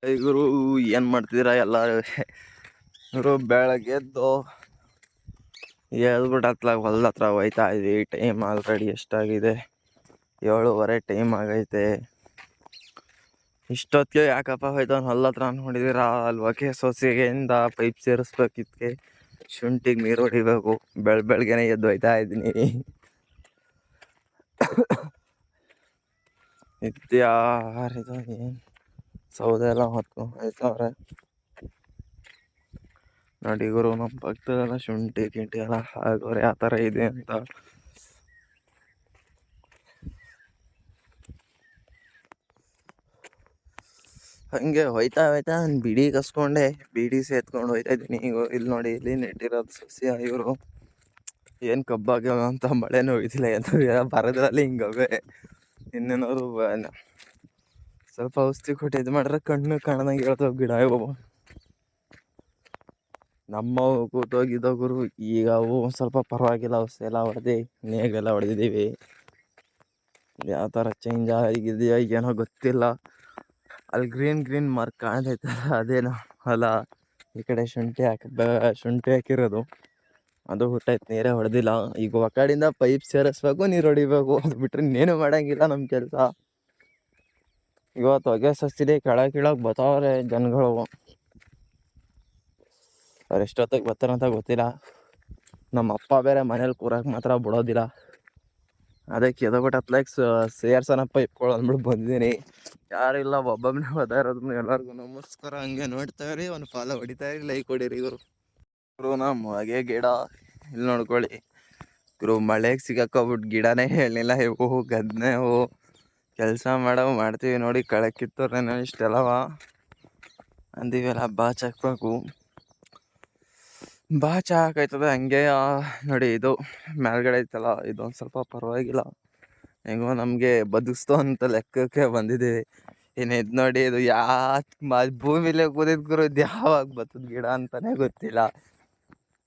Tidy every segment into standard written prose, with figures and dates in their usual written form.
ಗುರು ಏನು ಮಾಡ್ತಿದ್ದೀರಾ ಎಲ್ಲರೂ? ಗುರು ಬೆಳಗ್ಗೆ ಎದ್ಬಿಟ್ಟು ಹೊಲ್ದ ಹತ್ರ ಹೋಯ್ತಾ ಇದ್ವಿ. ಟೈಮ್ ಆಲ್ರೆಡಿ ಎಷ್ಟಾಗಿದೆ? 7:15 ಟೈಮ್ ಆಗೈತೆ. ಇಷ್ಟೊತ್ತಿಗೆ ಯಾಕಪ್ಪ ಹೋಯ್ತು ಹೊಲ್ದ ಹತ್ರ ಅಂದ್ಕೊಂಡಿದ್ದೀರಾ? ಅಲ್ವಕ್ಕೆ ಸೊಸೆಗೆಯಿಂದ ಪೈಪ್ ಸೇರಿಸ್ಬೇಕಿದ್ಕೆ ಶುಂಠಿಗೆ ನೀರು ಹೊಡಿಬೇಕು. ಬೆಳಗ್ಗೆನೆ ಎದ್ದು ಹೋಯ್ತಾ ಇದ್ದೀನಿ. ಇದ್ಯಾರಿದು ಏನು ಸೌದೆ ಎಲ್ಲ ಹೊತ್ಕೊಂಡು ಹೋಯ್ತವ್ರೆ ನೋಡಿ ಗುರು. ನಮ್ಮ ಪಕ್ಕದಲ್ಲೆಲ್ಲ ಶುಂಠಿ ಗಿಂಟಿ ಎಲ್ಲ ಹಾಗೋರೆ. ಆ ಥರ ಇದೆ ಅಂತ ಹಂಗೆ ಹೋಯ್ತಾ ಬಿಡಿ ಕಸ್ಕೊಂಡೆ, ಬಿಡಿ ಸೇತ್ಕೊಂಡು ಹೋಯ್ತಾ ಇದ್ದೀನಿ. ಇಲ್ಲಿ ನೋಡಿ, ಇಲ್ಲಿ ನೆಟ್ಟಿರೋದು ಸಸ್ಯ. ಇವರು ಏನು ಕಬ್ಬಾಗ್ಯಾವ ಅಂತ ಮಳೆನೂ ಹೋಯ್ತಿಲ್ಲ ಎಂದು ಬರೋದ್ರಲ್ಲಿ ಹಿಂಗವೆ. ಇನ್ನೇನವರು ಸ್ವಲ್ಪ ಔಷಧಿ ಕೊಟ್ಟು ಇದು ಮಾಡಿದ್ರೆ ಕಣ್ಣು ಕಾಣ್ದಂಗೆ ಹೇಳ್ತಾವೆ ಗಿಡ. ಇವು ನಮ್ಮವು ಕೂತೋಗಿದ್ದೋ ಗುರು. ಈಗ ಅವು ಸ್ವಲ್ಪ ಪರವಾಗಿಲ್ಲ. ಔಷಧಿ ಎಲ್ಲ ಹೊಡೆದು ನೇಗೆಲ್ಲ ಹೊಡೆದಿದ್ದೀವಿ. ಯಾವ ಥರ ಚೇಂಜ್ ಆಗಿದೆಯೋ ಏನೋ ಗೊತ್ತಿಲ್ಲ. ಅಲ್ಲಿ ಗ್ರೀನ್ ಮಾರ್ಕ್ ಕಾಣ್ತೈತಲ್ಲ, ಅದೇನೋ ಅಲ್ಲ. ಈ ಕಡೆ ಶುಂಠಿ ಹಾಕಿರೋದು ಅದು ಹುಟ್ಟೈತೆ. ನೀರೇ ಹೊಡೆದಿಲ್ಲ. ಈಗ ಒಕ್ಕಡಿಂದ ಪೈಪ್ ಸೇರಿಸ್ಬೇಕು, ನೀರು ಹೊಡಿಬೇಕು. ಅದು ಬಿಟ್ಟರೆ ಇನ್ನೇನು ಮಾಡೋಂಗಿಲ್ಲ ನಮ್ಮ ಕೆಲಸ. ಇವತ್ತು ಹೊಗೆ ಸಸ್ತಿದೆ. ಕೆಳಗೆ ಬರ್ತಾವ್ರೆ ಜನಗಳು. ಅವ್ರು ಎಷ್ಟೊತ್ತಿಗೆ ಬರ್ತಾರಂತ ಗೊತ್ತಿಲ್ಲ. ನಮ್ಮ ಅಪ್ಪ ಬೇರೆ ಮನೇಲಿ ಕೂರಕ್ಕೆ ಮಾತ್ರ ಬಿಡೋದಿಲ್ಲ. ಅದಕ್ಕೆ ಎದೋಬಿಟ್ಟು ಹತ್ಲಾಗ ಸೇರ್ಸೋಣಪ್ಪ ಇಟ್ಕೊಳ್ಳೋ ಅಂದ್ಬಿಟ್ಟು ಬಂದಿದ್ದೀನಿ. ಯಾರಿಲ್ಲ, ಒಬ್ಬೊಬ್ಬನೇ ಓದಾ ಇರೋದು. ಎಲ್ಲರಿಗೂ ನಮಸ್ಕಾರ. ಹಂಗೆ ನೋಡ್ತಾಯಿರಿ, ಒಂದು ಫಾಲೋ ಹೊಡಿತಾಯಿರಿ, ಲೈಕ್ ಹೊಡೀರಿ ಗುರು. ನಮ್ಮ ಹೊಗೆ ಗಿಡ ಇಲ್ಲಿ ನೋಡ್ಕೊಳ್ಳಿ ಗುರು. ಮಳೆಗೆ ಸಿಗಾಕೋಬಿಟ್ಟು ಗಿಡನೇ ಹೇಳಿಲ್ಲ. ಇವು ಗದ್ನೆ ಕೆಲಸ ಮಾಡ್ತೀವಿ ನೋಡಿ. ಕಳೆ ಕಿತ್ತೋರೇನೋ ಇಷ್ಟೆಲ್ಲವ ಅಂದಿವೆಲ್ಲ ಬಾಚಾಕ್ಬೇಕು. ಹಾಕಾಯ್ತದೆ ಹಂಗೆ. ನೋಡಿ, ಇದು ಮೇಲ್ಗಡೆ ಐತಲ್ಲ, ಇದೊಂದು ಸ್ವಲ್ಪ ಪರವಾಗಿಲ್ಲ. ಹೆಂಗೋ ನಮಗೆ ಬದುಕಿಸ್ತೋ ಅಂತ ಲೆಕ್ಕಕ್ಕೆ ಬಂದಿದ್ದೀವಿ. ಇನ್ನು ಇದು ನೋಡಿ, ಇದು ಭೂಮಿಲೇ ಕೂದಿದ್ ಗುರು. ಇದು ಯಾವಾಗ ಬತ್ತದ ಗಿಡ ಅಂತಲೇ ಗೊತ್ತಿಲ್ಲ.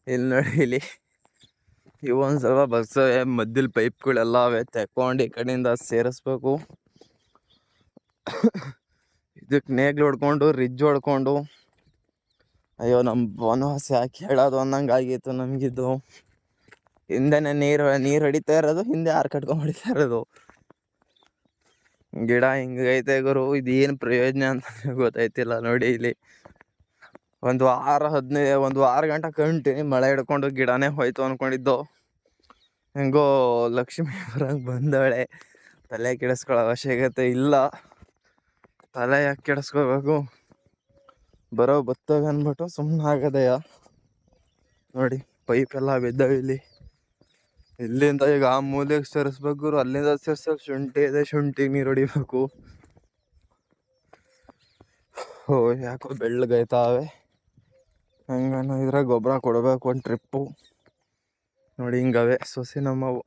ಇಲ್ಲಿ ನೋಡಿ, ಇಲ್ಲಿ ಇವೊಂದು ಸ್ವಲ್ಪ ಬಗ್ಸವೆ. ಮಧ್ಯದ ಪೈಪ್ಗಳೆಲ್ಲ ಅವೆ ತೆಕ್ಕೊಂಡು ಈ ಕಡೆಯಿಂದ ಸೇರಿಸ್ಬೇಕು. ಇದಕ್ಕೆ ನೇಗ್ಲು ಹೊಡ್ಕೊಂಡು ರಿಜ್ ಹೊಡ್ಕೊಂಡು, ಅಯ್ಯೋ ನಮ್ಮ ವನವಾಸ ಯಾಕೆ ಹೇಳೋದು ಅನ್ನಂಗೆ ಆಗಿತ್ತು ನಮಗಿದ್ದು. ಹಿಂದೆನೇ ನೀರು ಹೊಡಿತಾ ಇರೋದು, ಹಿಂದೆ ಆರು ಕಟ್ಕೊಂಡು ಹೊಡಿತಾ ಇರೋದು. ಗಿಡ ಹಿಂಗೈತೆ ಗುರು. ಇದೇನು ಪ್ರಯೋಜನ ಅಂತ ಗೊತ್ತಾಯ್ತಿಲ್ಲ. ನೋಡಿ, ಇಲ್ಲಿ ಒಂದು ವಾರ ಗಂಟೆ ಕಂಟಿನ್ಯೂ ಮಳೆ ಹಿಡ್ಕೊಂಡು ಗಿಡನೇ ಹೋಯ್ತು ಅಂದ್ಕೊಂಡಿದ್ದು. ಹೆಂಗೋ ಲಕ್ಷ್ಮೀ ಬರಂಗೆ ಬಂದವಳೆ. ತಲೆ ಕೆಡಿಸ್ಕೊಳ್ಳೋ ಅವಶ್ಯಕತೆ ಇಲ್ಲ. ತಲೆ ಯಾಕೆ ಕೆಡಿಸ್ಕೋಬೇಕು? ಬತ್ತೋಗ ಅಂದ್ಬಿಟ್ಟು ಸುಮ್ಮನೆ ಆಗದೆಯ. ನೋಡಿ, ಪೈಪ್ ಎಲ್ಲ ಬಿದ್ದಾವೆ ಇಲ್ಲಿ. ಇಲ್ಲಿಂದ ಈಗ ಆ ಮೂಲೆಗೆ ಸೇರಿಸ್ಬೇಕು. ಅಲ್ಲಿಂದ ಸೇರ್ಸೋಕೆ ಶುಂಠಿ ಇದೆ, ಶುಂಠಿಗೆ ನೀರು ಹೊಡಿಬೇಕು. ಯಾಕೋ ಬೆಳ್ಳಗೈತಾವೆ. ಹಂಗನೋ ಇದ್ರೆ ಗೊಬ್ಬರ ಕೊಡಬೇಕು ಒಂದು ಟ್ರಿಪ್ಪು. ನೋಡಿ, ಹಿಂಗವೆ ಸೊಸೆ ನಮ್ಮವು.